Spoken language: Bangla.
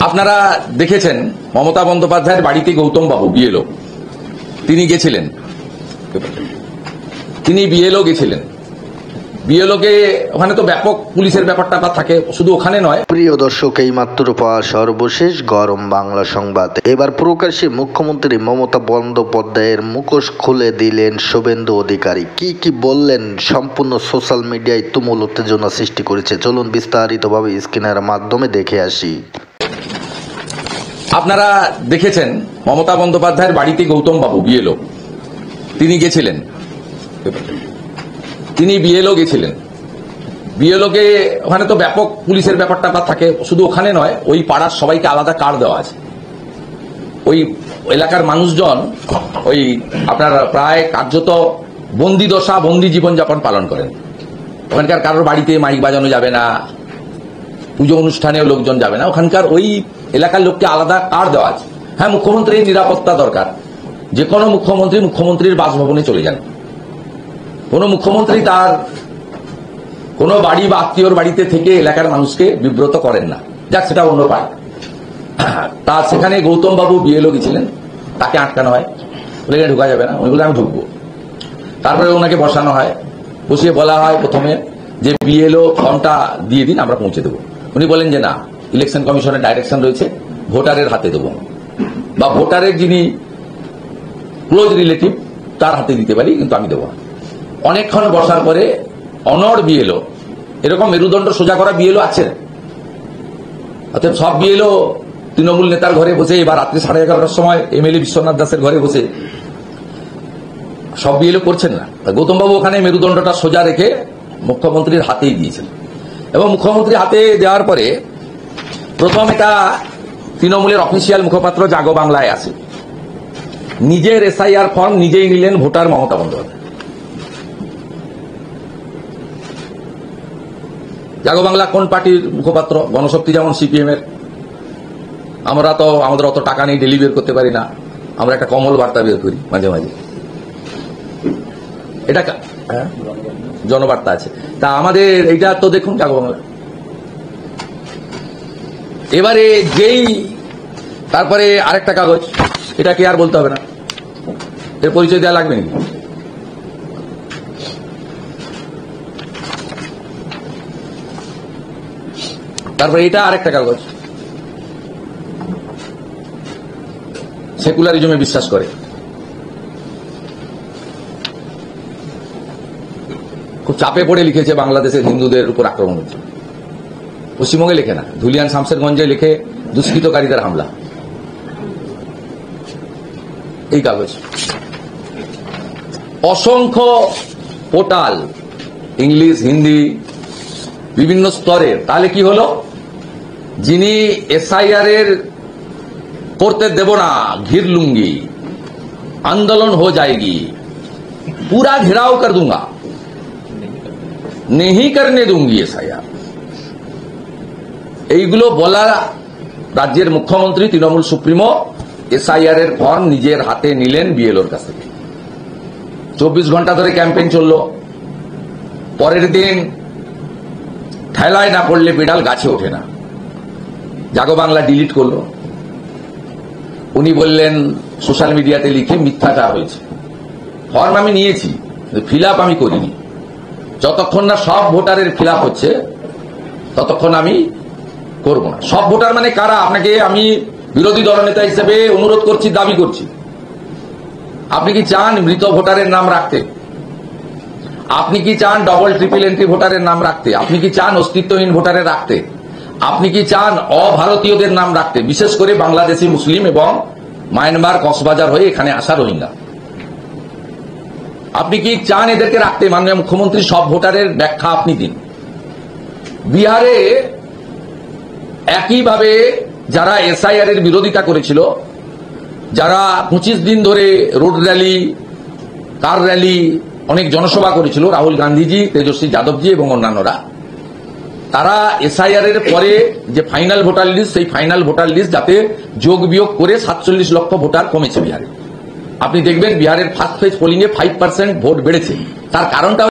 আপনারা দেখেছেন মমতা বন্দ্যোপাধ্যায়ের বাড়িতে গৌতম বাবু বিএলও তিনি গেছিলেন। তিনি বিএলও গেছিলেন। বিএলওকে ওখানে তো ব্যাপক পুলিশের ব্যাপারটা থাকে, শুধু ওখানে নয়। প্রিয় দর্শক, এই মাত্র পাওয়া সর্বশেষ গরম বাংলা সংবাদ। এবার প্রকাশ্যে মুখ্যমন্ত্রী মমতা বন্দ্যোপাধ্যায়ের মুখোশ খুলে দিলেন শুভেন্দু অধিকারী। কি বললেন সম্পূর্ণ সোশ্যাল মিডিয়ায় তুমুল উত্তেজনা সৃষ্টি করেছে। চলুন বিস্তারিতভাবে স্ক্রিনের মাধ্যমে দেখে আসি। আপনারা দেখেছেন মমতা বন্দ্যোপাধ্যায়ের বাড়িতে গৌতম বাবু বিএলও তিনি গেছিলেন। তিনি বিএলও গেছিলেন। বিএলওকে ওখানে তো ব্যাপক পুলিশের ব্যাপারটা থাকে, শুধু ওখানে নয়, ওই পাড়ার সবাইকে আলাদা কার্ড দেওয়া আছে। ওই এলাকার মানুষজন ওই আপনার প্রায় কার্যত বন্দি দশা, বন্দি জীবনযাপন পালন করেন। ওখানকার কারোর বাড়িতে মাইক বাজানো যাবে না, পুজো অনুষ্ঠানেও লোকজন যাবে না। ওখানকার ওই এলাকার লোককে আলাদা কার্ড দেওয়া আছে। হ্যাঁ, মুখ্যমন্ত্রীর নিরাপত্তা দরকার। যে কোনো মুখ্যমন্ত্রীর বাসভবনে চলে যান। কোন মুখ্যমন্ত্রী তার কোন বাড়ি বা আত্মীয়র বাড়িতে থেকে এলাকার মানুষকে বিব্রত করেন না। যাক, সেটা অন্য পায়। তা সেখানে গৌতম বাবু বিএলও গেছিলেন, তাকে আটকানো হয়, বলে ঢুকা যাবে না। উনি বলে আমি ঢুকবো। তারপরে ওনাকে বসানো হয়, বসিয়ে বলা হয় প্রথমে যে বিএলও ফর্মটা দিয়ে দিন, আমরা পৌঁছে দেবো। উনি বলেন যে না, ইলেকশন কমিশনের ডাইরেকশন রয়েছে, ভোটারের হাতে দেবো, বা ভোটারের যিনি ক্লোজ রিলেটিভ তার হাতে দিতে পারি, কিন্তু আমি দেবো না। অনেকক্ষণ বসার পরে অনড় বিএলও, এরকম মেরুদণ্ড সোজা করা বিএলও আছেন। অর্থাৎ সব বিএলও তৃণমূল নেতার ঘরে বসে, এবার রাত্রি 11:30টার সময় এমএলএ বিশ্বনাথ দাসের ঘরে বসে সব বিএলও করছেন না। গৌতমবাবু ওখানে মেরুদণ্ডটা সোজা রেখে মুখ্যমন্ত্রীর হাতেই দিয়েছেন। এবং মুখ্যমন্ত্রীর হাতে দেওয়ার পরে প্রথম এটা তৃণমূলের অফিসিয়াল মুখপাত্র জাগো বাংলায় আসে, নিজের এসআইআর ফর্ম নিজেই নিলেন ভোটার মমতা বন্দ্যোপাধ্যায়। জাগো বাংলা কোন পার্টির মুখপাত্র? গণশক্তি যেমন সিপিএম এর। আমরা তো আমাদের অত টাকা নেই, ডেলি বের করতে পারি না, আমরা একটা কমল বার্তা বের করি মাঝে মাঝে। এটা জনবার্তা আছে। তা আমাদের এইটা তো দেখুন জাগো বাংলা। এবারে যেই তারপরে আরেকটা কাগজ, এটা কি আর বলতে হবে না, এর পরিচয় দেওয়া লাগবে নাকি? তারপরে এটা আরেকটা কাগজ, সেকুলারিজমে বিশ্বাস করে। খুব চাপে পড়ে লিখেছে বাংলাদেশের হিন্দুদের উপর আক্রমণ হচ্ছে। পশ্চিমবঙ্গে লেখে না, ধুলিয়ান শামসেরগঞ্জে লিখে দুষ্কৃতকারীদের হামলা। এই কাগজ অসংখ্য পোর্টাল, ইংলিশ, হিন্দি, বিভিন্ন স্তরের। তাহলে কি হলো? যিনি এসআইআর এর করতে দেব না, ঘির লুঙ্গি, আন্দোলন হো যায়গি, পুরা ঘেরাও কর दूंगा, नहीं करने दूंगी এসআইআর, এইগুলো বলা রাজ্যের মুখ্যমন্ত্রী তৃণমূল সুপ্রিমো এসআইআর এর ফর্ম নিজের হাতে নিলেন বিএলওর কাছ থেকে। 24 ঘন্টা ধরে ক্যাম্পেইন চলল। পরের দিন ঠেলায় না পড়লে বিড়াল গাছে ওঠে না, জাগো বাংলা ডিলিট করলো। উনি বললেন সোশ্যাল মিডিয়াতে লিখে মিথ্যাচার হয়েছে। ফর্ম আমি নিয়েছি, ফিল আপ আমি করিনি। যতক্ষণ না সব ভোটারের ফিল আপ হচ্ছে ততক্ষণ আমি করব না। সব ভোটার মানে কারা? আপনাকে আমি বিরোধী দলনেতা হিসেবে অনুরোধ করছি, দাবি করছি, আপনি কি চান মৃত ভোটারের নাম রাখতে? আপনি কি চান ডবল ট্রিপল এন্ট্রি ভোটারের নাম রাখতে? আপনি কি চান অস্তিত্বহীন ভোটারের রাখতে? আপনি কি চান অভারতীয়দের নাম রাখতে? বিশেষ করে বাংলাদেশি মুসলিম এবং মায়ানমার কক্সবাজার হয়ে এখানে আসা রোহিঙ্গা। আপনি কি চান এদেরকে রাখতে? মাননীয় মুখ্যমন্ত্রী, সব ভোটারের ব্যাখ্যা আপনি দিন। বিহারে একইভাবে যারা এসআইআর এর বিরোধিতা করেছিল, যারা 25 দিন ধরে রোড র্যালি, কার র্যালি, অনেক জনসভা করেছিল, রাহুল গান্ধীজি, তেজস্বী যাদবজি এবং অন্যান্যরা, তারা এসআইআর এর পরে যে ফাইনাল ভোটার লিস্ট, সেই ফাইনাল ভোটার লিস্ট যাতে যোগ বিয়োগ করে 47 লক্ষ ভোটার কমেছে বিহারে। আপনি দেখবেন বিহারের ফার্স্ট ফেজ পোলিং এ 5% ভোট বেড়েছে। তার কারণটা